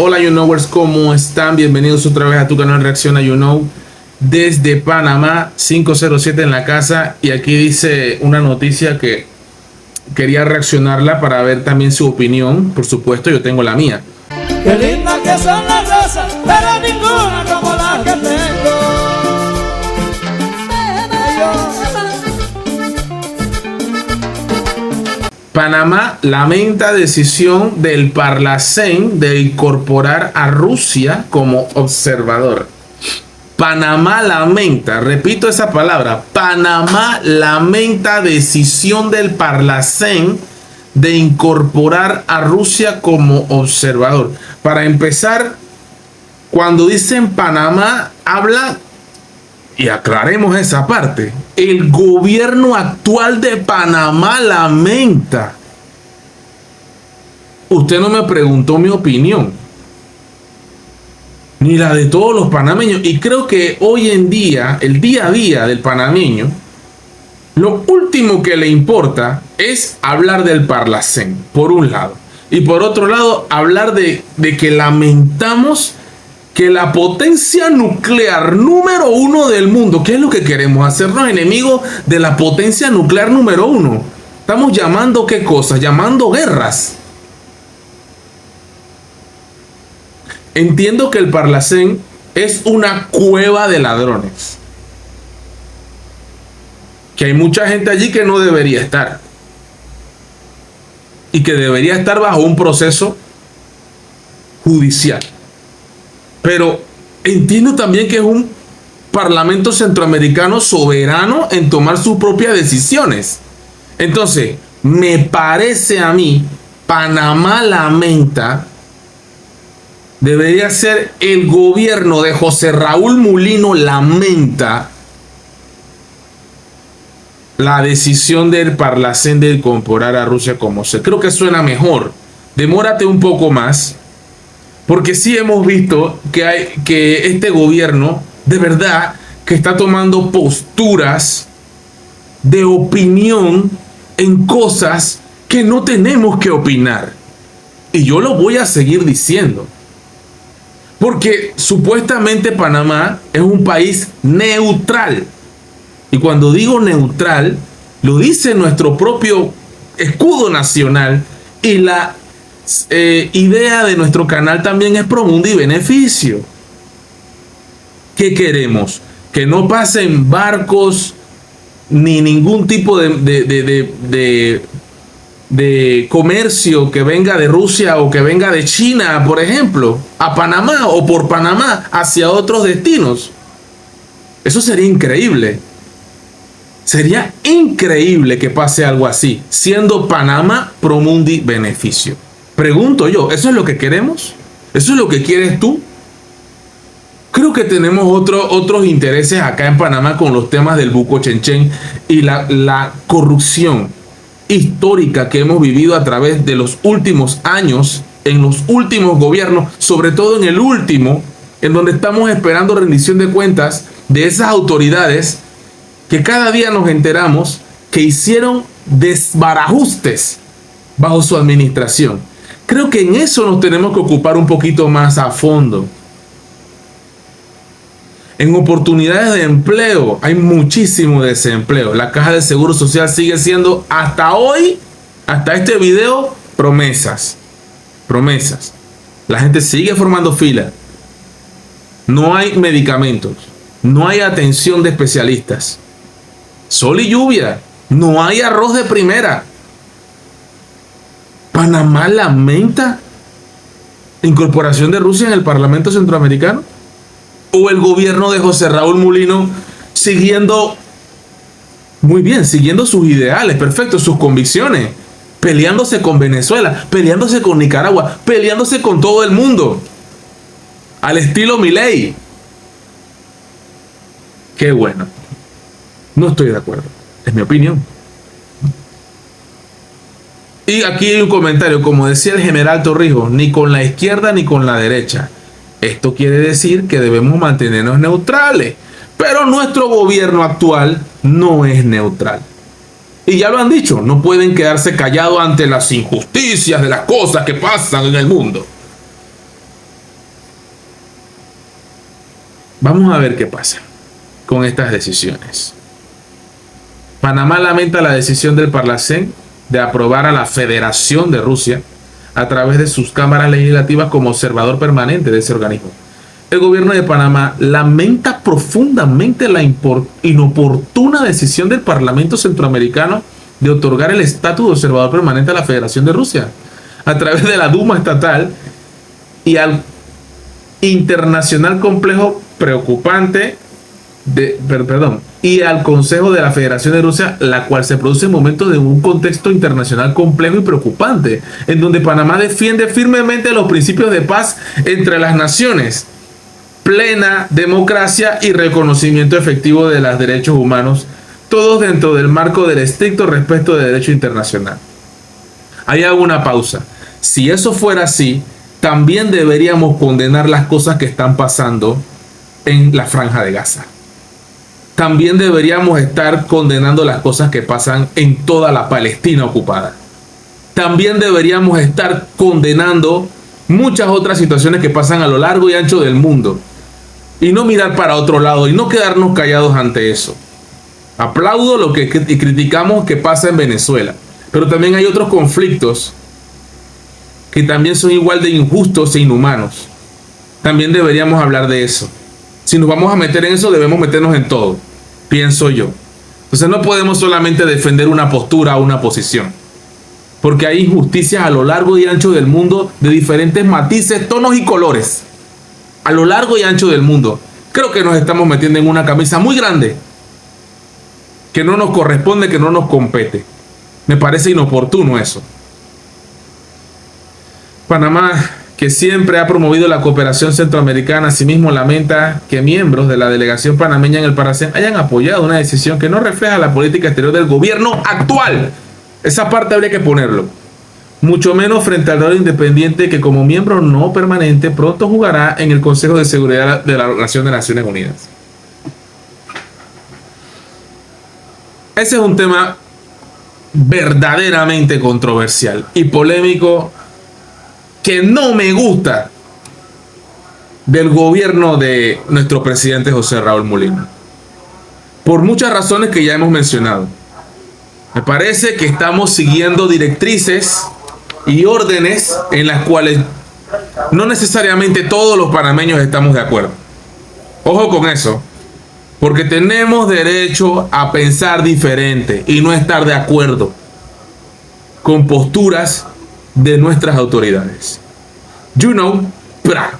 Hola YouKnowers, ¿cómo están? Bienvenidos otra vez a tu canal Reacciona YouKnow desde Panamá, 507 en la casa. Y aquí dice una noticia que quería reaccionarla para ver también su opinión. Por supuesto, yo tengo la mía. Qué linda que son las rosas, pero ninguna como la que tengo. Panamá lamenta decisión del Parlacén de incorporar a Rusia como observador. Panamá lamenta, repito esa palabra, Panamá lamenta decisión del Parlacén de incorporar a Rusia como observador. Para empezar, cuando dicen Panamá, habla, y aclaremos esa parte, el gobierno actual de Panamá lamenta. Usted no me preguntó mi opinión, ni la de todos los panameños. Y creo que hoy en día, el día a día del panameño, lo último que le importa es hablar del Parlacén, por un lado. Y por otro lado, hablar de que lamentamos que la potencia nuclear número uno del mundo, ¿qué es lo que queremos? Hacernos enemigos de la potencia nuclear número uno. Estamos llamando, ¿qué cosas? Llamando guerras. Entiendo que el Parlacén es una cueva de ladrones, que hay mucha gente allí que no debería estar y que debería estar bajo un proceso judicial. Pero entiendo también que es un parlamento centroamericano soberano en tomar sus propias decisiones. Entonces, me parece a mí, Panamá lamenta, debería ser el gobierno de José Raúl Mulino lamenta la decisión del Parlacén de incorporar a Rusia como se. Creo que suena mejor. Demórate un poco más. Porque sí hemos visto que este gobierno, de verdad, que está tomando posturas de opinión en cosas que no tenemos que opinar. Y yo lo voy a seguir diciendo. Porque supuestamente Panamá es un país neutral. Y cuando digo neutral, lo dice nuestro propio escudo nacional y la idea de nuestro canal también es Promundo y Beneficio. ¿Qué queremos? Que no pasen barcos ni ningún tipo de comercio que venga de Rusia o que venga de China, por ejemplo, a Panamá o por Panamá hacia otros destinos. Eso sería increíble. Sería increíble que pase algo así, siendo Panamá Promundo y Beneficio. Pregunto yo, ¿eso es lo que queremos? ¿Eso es lo que quieres tú? Creo que tenemos otros intereses acá en Panamá con los temas del Buco Chenchen y la corrupción histórica que hemos vivido a través de los últimos años, en los últimos gobiernos, sobre todo en el último, en donde estamos esperando rendición de cuentas de esas autoridades que cada día nos enteramos que hicieron desbarajustes bajo su administración. Creo que en eso nos tenemos que ocupar un poquito más a fondo. En oportunidades de empleo hay muchísimo desempleo. La Caja de Seguro Social sigue siendo hasta hoy, hasta este video, promesas. Promesas. La gente sigue formando fila. No hay medicamentos. No hay atención de especialistas. Sol y lluvia. No hay arroz de primera. Panamá lamenta la incorporación de Rusia en el Parlamento Centroamericano. O el gobierno de José Raúl Mulino siguiendo muy bien, siguiendo sus ideales, perfecto, sus convicciones, peleándose con Venezuela, peleándose con Nicaragua, peleándose con todo el mundo, al estilo Milei. Qué bueno. No estoy de acuerdo, es mi opinión. Y aquí hay un comentario, como decía el general Torrijos, ni con la izquierda ni con la derecha. Esto quiere decir que debemos mantenernos neutrales, pero nuestro gobierno actual no es neutral. Y ya lo han dicho, no pueden quedarse callados ante las injusticias de las cosas que pasan en el mundo. Vamos a ver qué pasa con estas decisiones. Panamá lamenta la decisión del Parlacén de aprobar a la Federación de Rusia a través de sus cámaras legislativas como observador permanente de ese organismo. El gobierno de Panamá lamenta profundamente la inoportuna decisión del Parlamento Centroamericano de otorgar el estatus de observador permanente a la Federación de Rusia a través de la Duma estatal y al internacional complejo preocupante y al Consejo de la Federación de Rusia, la cual se produce en momentos de un contexto internacional complejo y preocupante, en donde Panamá defiende firmemente los principios de paz entre las naciones, plena democracia y reconocimiento efectivo de los derechos humanos, todos dentro del marco del estricto respeto del derecho internacional. Ahí hago una pausa. Si eso fuera así, también deberíamos condenar las cosas que están pasando en la Franja de Gaza. También deberíamos estar condenando las cosas que pasan en toda la Palestina ocupada. También deberíamos estar condenando muchas otras situaciones que pasan a lo largo y ancho del mundo. Y no mirar para otro lado y no quedarnos callados ante eso. Aplaudo lo que criticamos que pasa en Venezuela. Pero también hay otros conflictos que también son igual de injustos e inhumanos. También deberíamos hablar de eso. Si nos vamos a meter en eso, debemos meternos en todo, pienso yo. Entonces no podemos solamente defender una postura o una posición, porque hay injusticias a lo largo y ancho del mundo de diferentes matices, tonos y colores. A lo largo y ancho del mundo. Creo que nos estamos metiendo en una camisa muy grande, que no nos corresponde, que no nos compete. Me parece inoportuno eso. Panamá, que siempre ha promovido la cooperación centroamericana, asimismo lamenta que miembros de la delegación panameña en el Parlacén hayan apoyado una decisión que no refleja la política exterior del gobierno actual. Esa parte habría que ponerlo. Mucho menos frente al rol independiente que como miembro no permanente pronto jugará en el Consejo de Seguridad de la Organización de Naciones Unidas. Ese es un tema verdaderamente controversial y polémico que no me gusta del gobierno de nuestro presidente José Raúl Mulino, por muchas razones que ya hemos mencionado. Me parece que estamos siguiendo directrices y órdenes en las cuales no necesariamente todos los panameños estamos de acuerdo. Ojo con eso, porque tenemos derecho a pensar diferente y no estar de acuerdo con posturas de nuestras autoridades. You know, pra.